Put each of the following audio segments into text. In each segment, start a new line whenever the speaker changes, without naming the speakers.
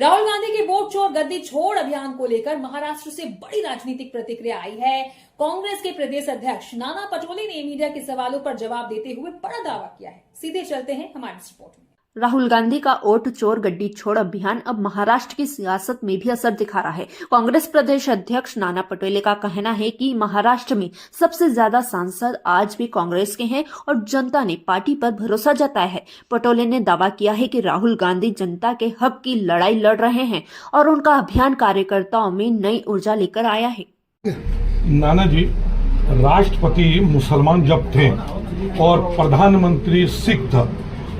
राहुल गांधी के वोट चोर गद्दी छोड़ अभियान को लेकर महाराष्ट्र से बड़ी राजनीतिक प्रतिक्रिया आई है। कांग्रेस के प्रदेश अध्यक्ष नाना पटोले ने मीडिया के सवालों पर जवाब देते हुए बड़ा दावा किया है। सीधे चलते हैं हमारी रिपोर्ट में।
राहुल गांधी का वोट चोर गड्डी छोड़ अभियान अब महाराष्ट्र की सियासत में भी असर दिखा रहा है। कांग्रेस प्रदेश अध्यक्ष नाना पटोले का कहना है कि महाराष्ट्र में सबसे ज्यादा सांसद आज भी कांग्रेस के हैं और जनता ने पार्टी पर भरोसा जताया है। पटोले ने दावा किया है कि राहुल गांधी जनता के हक की लड़ाई लड़ रहे हैं और उनका अभियान कार्यकर्ताओं में नई ऊर्जा लेकर आया है।
नाना जी, राष्ट्रपति मुसलमान जब थे और प्रधानमंत्री सिख था,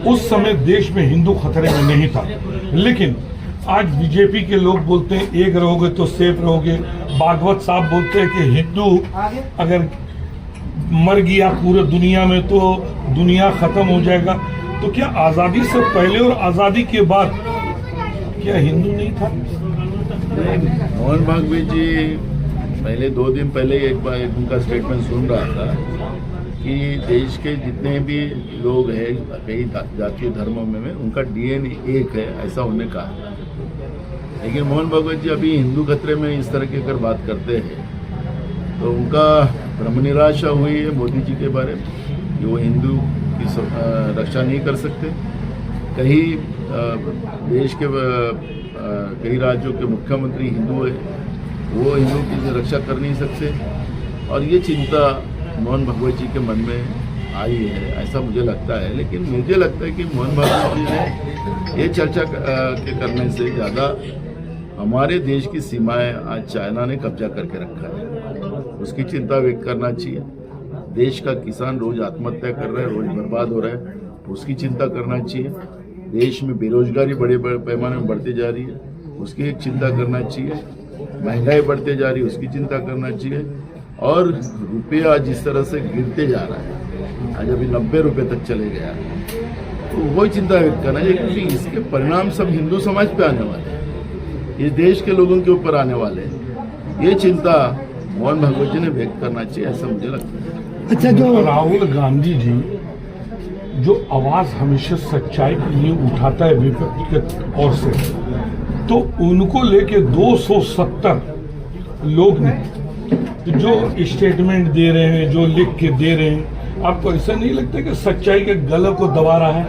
उस समय देश में हिंदू खतरे में नहीं था। लेकिन आज बीजेपी के लोग बोलते हैं एक रहोगे तो सेफ रहोगे। भागवत साहब बोलते हैं कि हिंदू अगर मर गया पूरे दुनिया में तो दुनिया खत्म हो जाएगा। तो क्या आजादी से पहले और आजादी के बाद क्या हिंदू नहीं था?
मोहन भागवत जी पहले 2 दिन पहले एक बार उनका स्टेटमेंट सुन रहा था कि देश के जितने भी लोग हैं कई जातीय धर्मों में उनका डीएनए एक है, ऐसा उन्होंने कहा। लेकिन मोहन भागवत जी अभी हिंदू खतरे में इस तरह की अगर बात करते हैं तो उनका ब्रह्म निराशा हुई है मोदी जी के बारे में कि वो हिंदू की रक्षा नहीं कर सकते। कई देश के कई राज्यों के मुख्यमंत्री हिंदू है, वो हिंदू की रक्षा कर नहीं सकते। और ये चिंता मोहन भागवत जी के मन में आई है, ऐसा मुझे लगता है। लेकिन मुझे लगता है कि मोहन भागवत जी ने ये चर्चा के करने से ज़्यादा हमारे देश की सीमाएं आज चाइना ने कब्जा करके रखा है, उसकी चिंता व्यक्त करना चाहिए। देश का किसान रोज आत्महत्या कर रहा है, रोज बर्बाद हो रहा है, उसकी चिंता करना चाहिए। देश में बेरोजगारी बड़े पैमाने में बढ़ती जा रही है, उसकी एक चिंता करना चाहिए। महंगाई बढ़ते जा रही है, उसकी चिंता करना चाहिए। और रुपया जिस तरह से गिरते जा रहा है, आज अभी 90 रुपये तक चले गया, तो वही चिंता व्यक्त करना चाहिए क्योंकि इसके परिणाम सब हिंदू समाज पे आने वाले हैं, इस देश के लोगों के ऊपर आने वाले हैं। ये चिंता मोहन भागवत जी ने व्यक्त करना चाहिए, ऐसा मुझे लगता है।
अच्छा, जो राहुल गांधी जी जो आवाज हमेशा सच्चाई के लिए उठाता है विपक्ष के ओर से, तो उनको लेके 270 लोग ने जो स्टेटमेंट दे रहे हैं, जो लिख के दे रहे हैं, आपको ऐसा नहीं लगता कि सच्चाई के गले को दबा रहा है?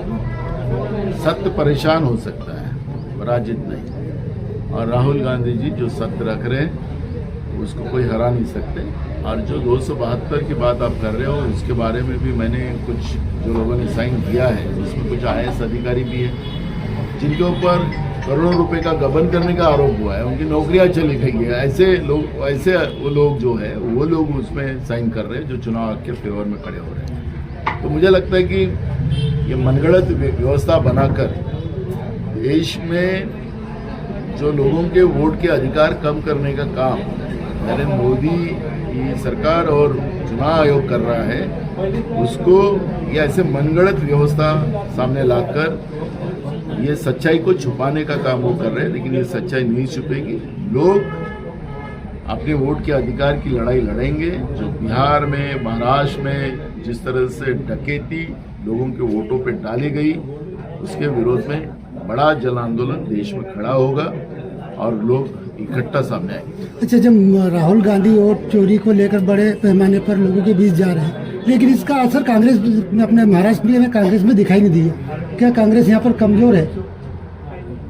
सत्य परेशान हो सकता है, पराजित नहीं। और राहुल गांधी जी जो सत्य रख रहे हैं उसको कोई हरा नहीं सकते। और जो 272 की बात आप कर रहे हो, उसके बारे में भी मैंने कुछ जो लोगों ने साइन किया है, उसमें कुछ IAS अधिकारी भी है जिनके ऊपर करोड़ों रुपए का गबन करने का आरोप हुआ है, उनकी नौकरियां चली गई है। ऐसे वो लोग जो है वो लोग उसमें साइन कर रहे हैं जो चुनाव के फेवर में खड़े हो रहे हैं। तो मुझे लगता है कि ये मनगढ़ंत व्यवस्था बनाकर देश में जो लोगों के वोट के अधिकार कम करने का काम नरेंद्र मोदी की सरकार और चुनाव आयोग कर रहा है, उसको ये ऐसे मनगढ़ंत व्यवस्था सामने लाकर ये सच्चाई को छुपाने का काम वो कर रहे हैं। लेकिन ये सच्चाई नहीं छुपेगी। लोग अपने वोट के अधिकार की लड़ाई लड़ेंगे। जो बिहार में, महाराष्ट्र में जिस तरह से डकैती लोगों के वोटों पे डाली गई, उसके विरोध में बड़ा जन आंदोलन देश में खड़ा होगा और लोग इकट्ठा सामने आएंगे।
अच्छा, जब राहुल गांधी वोट चोरी को लेकर बड़े पैमाने पर लोगों के बीच जा रहे हैं, लेकिन इसका असर कांग्रेस में, अपने महाराष्ट्र में कांग्रेस में दिखाई नहीं दिया। क्या कांग्रेस यहाँ पर कमजोर है?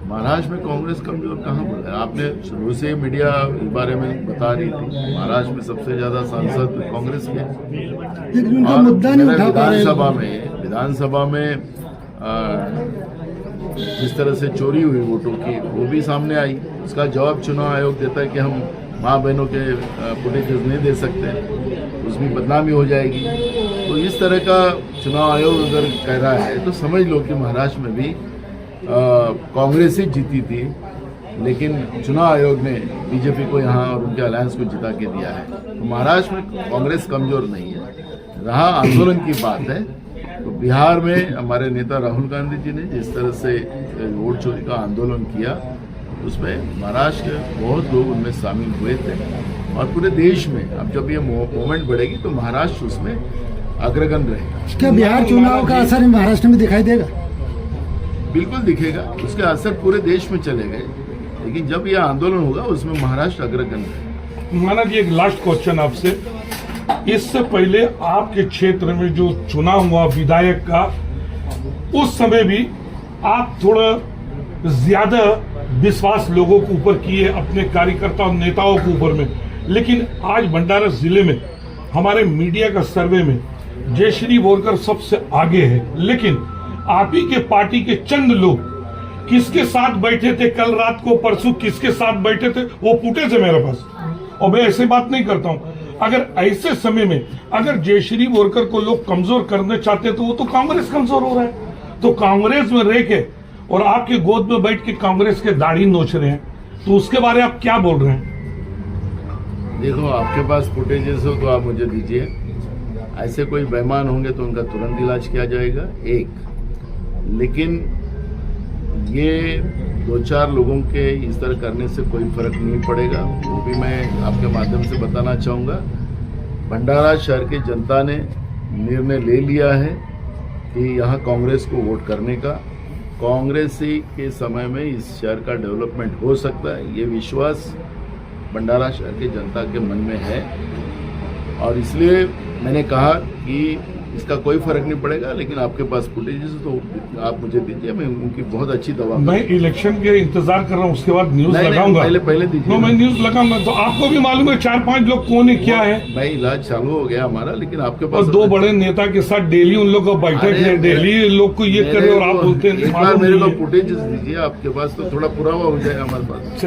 महाराष्ट्र में कांग्रेस कमजोर कहाँ बोला है? आपने शुरू से मीडिया इस बारे में बता रही थी, महाराष्ट्र में सबसे ज्यादा सांसद कांग्रेस के।
लेकिन उनका मुद्दा नहीं उठा पा रहे।
विधानसभा में जिस तरह से चोरी हुई वोटों की, वो भी सामने आई। उसका जवाब चुनाव आयोग देता है कि हम माँ बहनों के फुटेजेस नहीं दे सकते, उसमें बदनामी हो जाएगी। तो इस तरह का चुनाव आयोग अगर कह रहा है तो समझ लो कि महाराष्ट्र में भी कांग्रेस ही जीती थी, लेकिन चुनाव आयोग ने बीजेपी को यहाँ और उनके अलायंस को जिता के दिया है। तो महाराष्ट्र में कांग्रेस कमजोर नहीं है। रहा आंदोलन की बात है, तो बिहार में हमारे नेता राहुल गांधी जी ने जिस तरह से वोट चोरी का आंदोलन किया, उसमें महाराष्ट्र के बहुत लोग उनमें शामिल हुए थे। और पूरे देश में अब जब ये मूवमेंट बढ़ेगी तो महाराष्ट्र उसमें अग्रगण रहेगा।
क्या बिहार चुनाव का असर महाराष्ट्र में दिखाई देगा?
बिल्कुल दिखेगा, उसके असर पूरे देश में चले गए। लेकिन जब यह आंदोलन होगा उसमें महाराष्ट्र अग्रगण्य है।
नाना जी, एक लास्ट क्वेश्चन आपसे। इससे पहले आपके क्षेत्र में जो चुनाव हुआ विधायक का, उस समय भी आप थोड़ा ज्यादा विश्वास लोगों के ऊपर किए, अपने कार्यकर्ता और नेताओं के ऊपर में। लेकिन आज भंडारा जिले में हमारे मीडिया का सर्वे में जयश्री बोरकर सबसे आगे है, लेकिन आप ही के पार्टी के चंद लोग किसके साथ बैठे थे कल रात को, परसों किसके साथ बैठे थे, वो फुटेज है मेरे पास। और मैं ऐसे बात नहीं करता हूं। अगर ऐसे समय में अगर जयश्री बोरकर को लोग कमजोर करना चाहते तो वो तो कांग्रेस कमजोर हो रहा है। तो कांग्रेस में रह के और आपके गोद में बैठ के कांग्रेस के दाढ़ी नोच रहे हैं, तो उसके बारे में आप क्या बोल रहे हैं?
देखो, आपके पास फुटेजेस हो तो आप मुझे दीजिए। ऐसे कोई बेईमान होंगे तो उनका तुरंत इलाज किया जाएगा, एक। लेकिन ये 2-4 लोगों के इस तरह करने से कोई फर्क नहीं पड़ेगा। वो भी मैं आपके माध्यम से बताना चाहूँगा। भंडारा शहर की जनता ने निर्णय ले लिया है कि यहाँ कांग्रेस को वोट करने का। कांग्रेस ही के समय में इस शहर का डेवलपमेंट हो सकता है, ये विश्वास भंडारा शहर की जनता के मन में है। और इसलिए मैंने कहा कि इसका कोई फर्क नहीं पड़ेगा। लेकिन आपके पास फुटेजेस तो आप मुझे दीजिए, मैं उनकी बहुत अच्छी दवा।
मैं इलेक्शन के इंतजार कर रहा हूँ, उसके बाद न्यूज लगाऊंगा।
पहले दीजिए।
मैं न्यूज लगाऊंगा तो आपको भी मालूम है 4-5 लोग कौन है, क्या है।
भाई, इलाज चालू हो गया हमारा, लेकिन आपके पास
और 2 बड़े नेता के साथ डेली उन लोग का बैठक है, डेली लोग को ये करे और आप बोलते हैं
एक बार मेरे को फुटेजेस दीजिए आपके पास, तो थोड़ा पुरावा हो जाएगा हमारे पास।